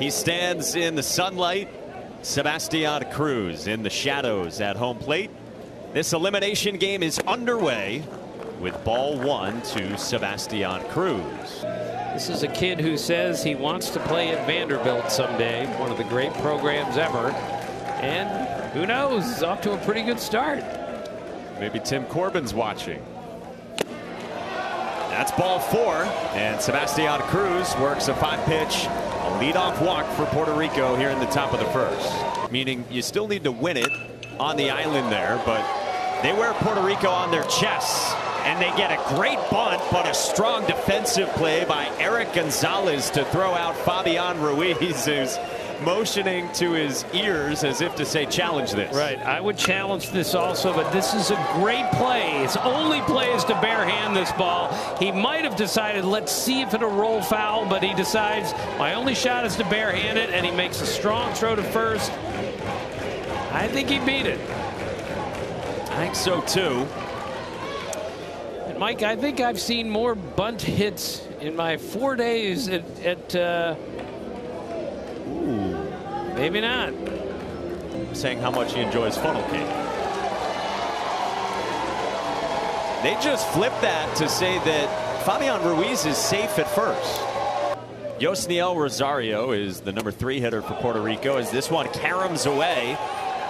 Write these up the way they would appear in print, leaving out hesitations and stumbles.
He stands in the sunlight. Sebastian Cruz in the shadows at home plate. This elimination game is underway with ball one to Sebastian Cruz. This is a kid who says he wants to play at Vanderbilt someday, one of the great programs ever. And who knows, he's off to a pretty good start. Maybe Tim Corbin's watching. That's ball four, and Sebastian Cruz works a 5-pitch, a leadoff walk for Puerto Rico here in the top of the first. Meaning you still need to win it on the island there, but they wear Puerto Rico on their chests, and they get a great bunt, but a strong defensive play by Eric Gonzalez to throw out Fabian Ruiz, who's motioning to his ears as if to say, challenge this. Right, I would challenge this also, but this is a great play. His only play is to barehand this ball. He might have decided, let's see if it'll roll foul, but he decides, my only shot is to barehand it, and he makes a strong throw to first. I think he beat it. I think so too. And Mike, I think I've seen more bunt hits in my 4 days at maybe not. Saying how much he enjoys funnel cake. They just flipped that to say that Fabian Ruiz is safe at first. Yosniel Rosario is the #3 hitter for Puerto Rico as this one caroms away.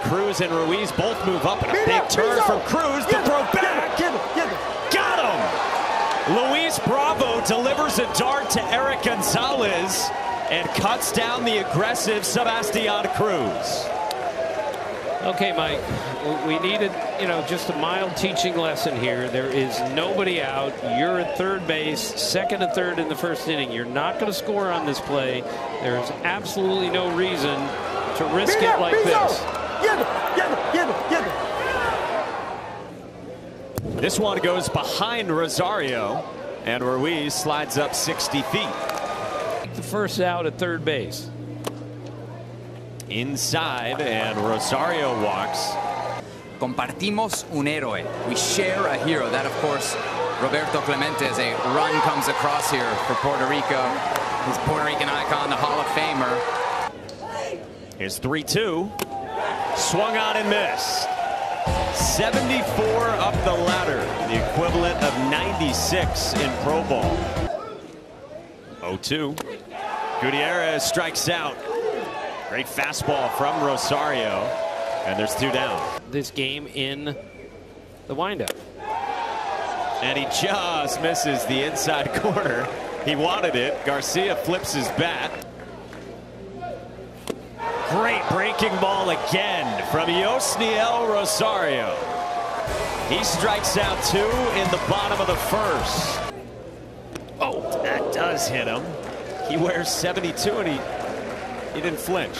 Cruz and Ruiz both move up, and a big turn from Cruz to throw back. Got him! Luis Bravo delivers a dart to Eric Gonzalez and cuts down the aggressive Sebastian Cruz. Okay, Mike, we needed, just a mild teaching lesson here. There is nobody out. You're at third base, second and third in the first inning. You're not going to score on this play. There's absolutely no reason to risk it like this. This one goes behind Rosario, and Ruiz slides up 60 feet. The first out at third base. Inside, and Rosario walks. Compartimos un héroe. We share a hero. That, of course, Roberto Clemente, as a run comes across here for Puerto Rico. He's Puerto Rican icon, the Hall of Famer. Here's 3-2. Swung on and missed. 74 up the ladder, the equivalent of 96 in Pro Bowl. 0-2. Gutierrez strikes out. Great fastball from Rosario, and there's 2 down. This game in the windup. And he just misses the inside corner. He wanted it. Garcia flips his bat. Great breaking ball again from Yosniel Rosario. He strikes out 2 in the bottom of the first. Oh, that does hit him. He wears 72, and he didn't flinch.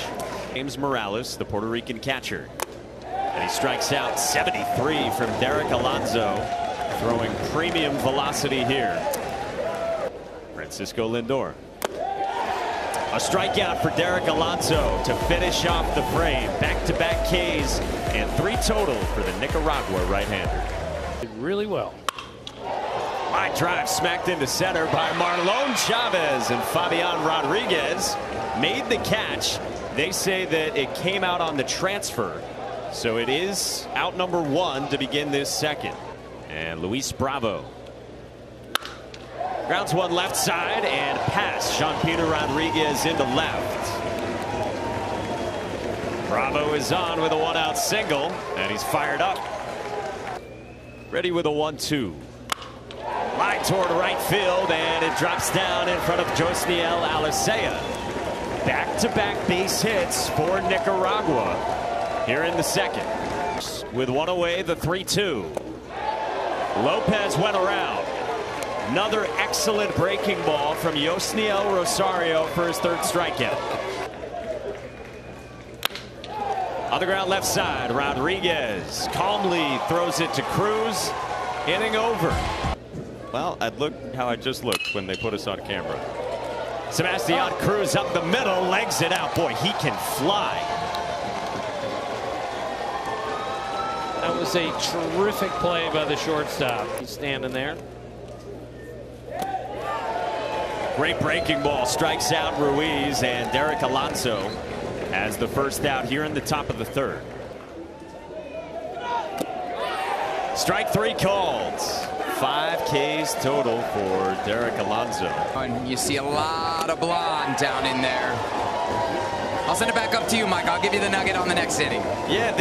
James Morales, the Puerto Rican catcher. And he strikes out 73 from Derek Alonso, throwing premium velocity here. Francisco Lindor. A strikeout for Derek Alonso to finish off the frame. Back-to-back Ks and 3 total for the Nicaragua right-hander. Did really well. Line drive smacked into center by Marlon Chavez, and Fabian Rodriguez made the catch. They say that it came out on the transfer, so it is out number 1 to begin this second. And Luis Bravo grounds one left side and pass Jean Peter Rodriguez into left. Bravo is on with a 1-out single, and he's fired up. Ready with a 1-2. Line toward right field, and it drops down in front of Josniel Alicea. Back-to-back base hits for Nicaragua here in the second. With one away, the 3-2. Lopez went around. Another excellent breaking ball from Yosniel Rosario for his 3rd strikeout. On the ground left side, Rodriguez calmly throws it to Cruz. Inning over. Well, I'd look how I just looked when they put us on camera. Sebastian Cruz up the middle, legs it out. Boy, he can fly. That was a terrific play by the shortstop. He's standing there. Great breaking ball strikes out Ruiz, and Derek Alonso has the first out here in the top of the third. Strike three called. 5 Ks total for Derek Alonso. And you see a lot of blonde down in there. I'll send it back up to you, Mike. I'll give you the nugget on the next inning. Yeah,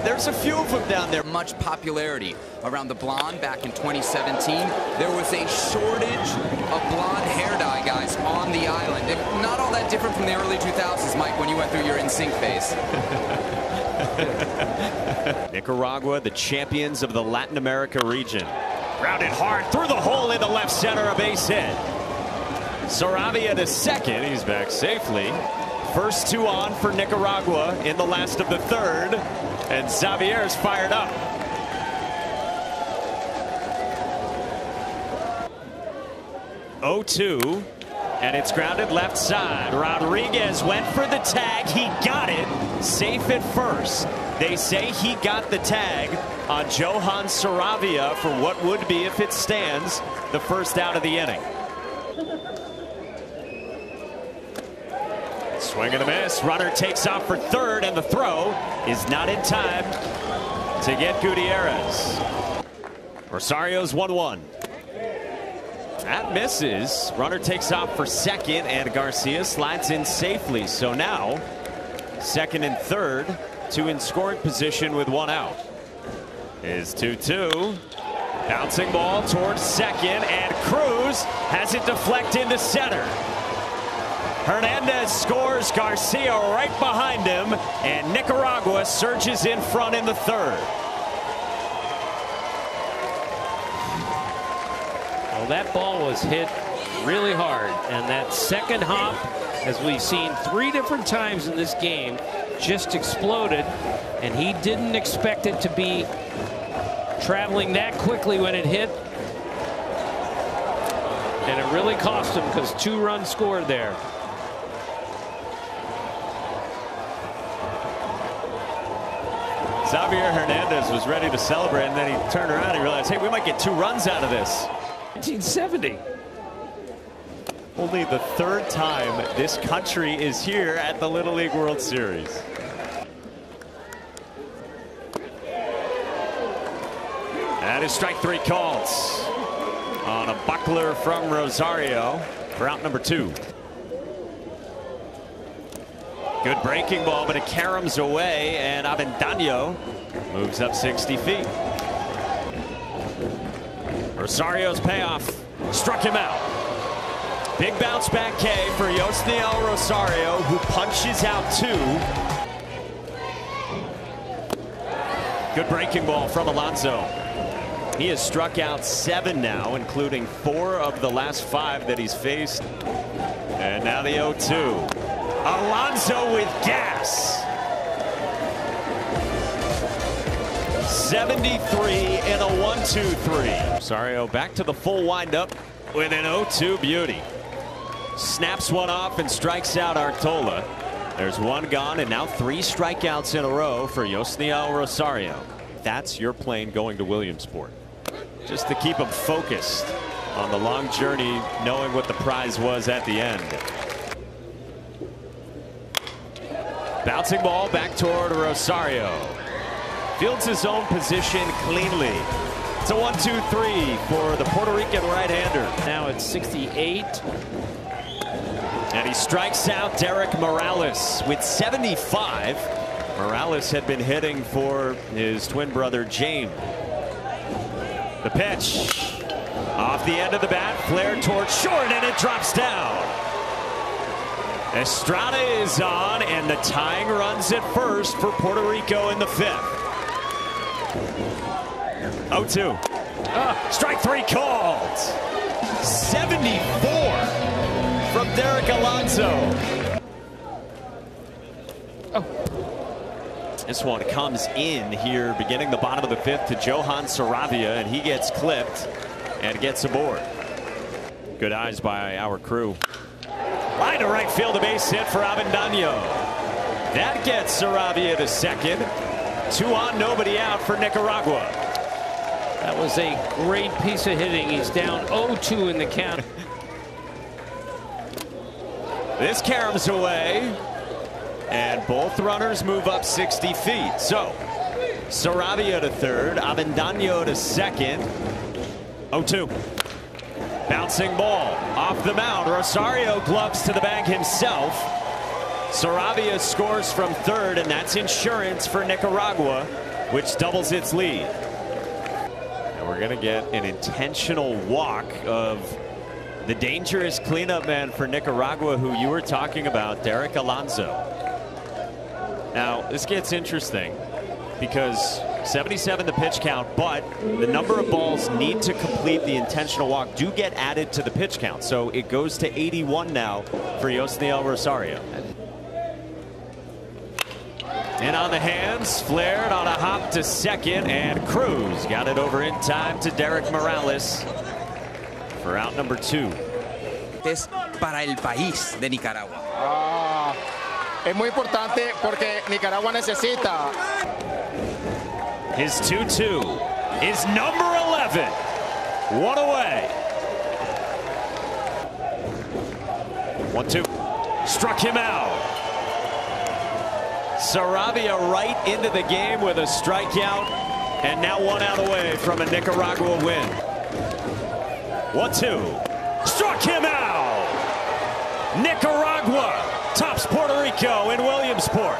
there's a few of them down there. Much popularity around the blonde back in 2017. There was a shortage of blonde hair dye guys on the island. Not all that different from the early 2000s, Mike, when you went through your NSYNC phase. Nicaragua, the champions of the Latin America region. Grounded hard through the hole in the left center, a base hit. Saravia to second. He's back safely. First 2 on for Nicaragua in the last of the third. And Xavier's fired up. (0-2). And it's grounded left side. Rodriguez went for the tag. He got it. Safe at first. They say he got the tag on Johan Saravia for what would be, if it stands, the first out of the inning. Swing and a miss. Runner takes off for third, and the throw is not in time to get Gutierrez. Rosario's 1-1. That misses. Runner takes off for second, and Garcia slides in safely. So now, second and third, 2 in scoring position with 1 out. Is 2-2. Bouncing ball towards second, and Cruz has it deflect into center. Hernandez scores, Garcia right behind him, and Nicaragua surges in front in the third. Well, that ball was hit really hard, and that second hop, as we've seen 3 different times in this game, just exploded, and he didn't expect it to be traveling that quickly when it hit, and it really cost him because 2 runs scored there. Xavier Hernandez was ready to celebrate, and then he turned around and realized, hey, we might get 2 runs out of this. 1970. Only the 3rd time this country is here at the Little League World Series. That is strike 3 calls on a buckler from Rosario for out number 2. Good breaking ball, but it caroms away, and Avendaño moves up 60 feet. Rosario's payoff struck him out. Big bounce back K for Yosniel Rosario, who punches out 2. Good breaking ball from Alonso. He has struck out 7 now, including 4 of the last 5 that he's faced. And now the 0-2. Alonso with gas. 73 in a 1-2-3. Rosario back to the full windup with an 0-2 beauty. Snaps one off and strikes out Artola. There's 1 gone, and now 3 strikeouts in a row for Yosniel Rosario. That's your plane going to Williamsport. Just to keep him focused on the long journey, knowing what the prize was at the end. Bouncing ball back toward Rosario. Fields his own position cleanly. It's a 1-2-3 for the Puerto Rican right-hander. Now it's 68. And he strikes out Derek Morales with 75. Morales had been hitting for his twin brother James. The pitch off the end of the bat, flared towards short, and it drops down. Estrada is on, and the tying runs at first for Puerto Rico in the 5th. 0-2. Strike 3 called. 74 from Derek Alonso. This one comes in here, beginning the bottom of the 5th, to Johan Saravia, and he gets clipped and gets aboard. Good eyes by our crew. Line to right field, a base hit for Avendaño. That gets Saravia to second. 2 on, nobody out for Nicaragua. That was a great piece of hitting. He's down 0-2 in the count. This caroms away, and both runners move up 60 feet. So Saravia to third, Avendaño to second. 0-2. Bouncing ball off the mound. Rosario gloves to the bag himself. Saravia scores from third, and that's insurance for Nicaragua, which doubles its lead. And we're going to get an intentional walk of the dangerous cleanup man for Nicaragua, who you were talking about, Derek Alonso. Now, this gets interesting because 77 the pitch count, but the number of balls need to complete the intentional walk do get added to the pitch count. So it goes to 81 now for Yosniel Rosario. And on the hands, flared on a hop to second, and Cruz got it over in time to Derek Morales for out number 2. Es para el país de Nicaragua. Es muy importante porque Nicaragua necesita. His 2-2 is number 11. One away. 1-2. Struck him out. Saravia right into the game with a strikeout, and now 1 out away from a Nicaragua win. 1-2. Struck him out. Nicaragua tops Puerto Rico in Williamsport.